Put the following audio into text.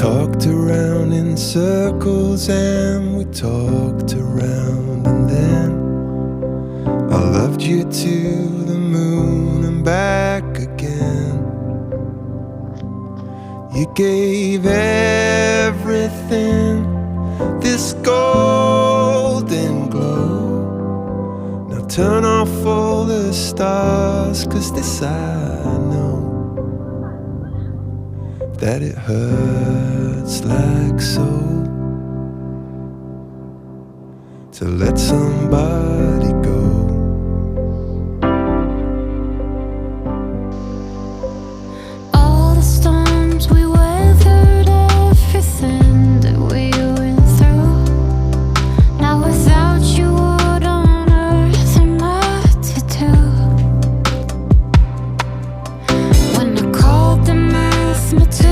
talked around in circles and we talked around, and then I loved you to the moon and back again. You gave everything this golden glow. Now turn off all the stars, 'cause this I know, that it hurts like so to let somebody go.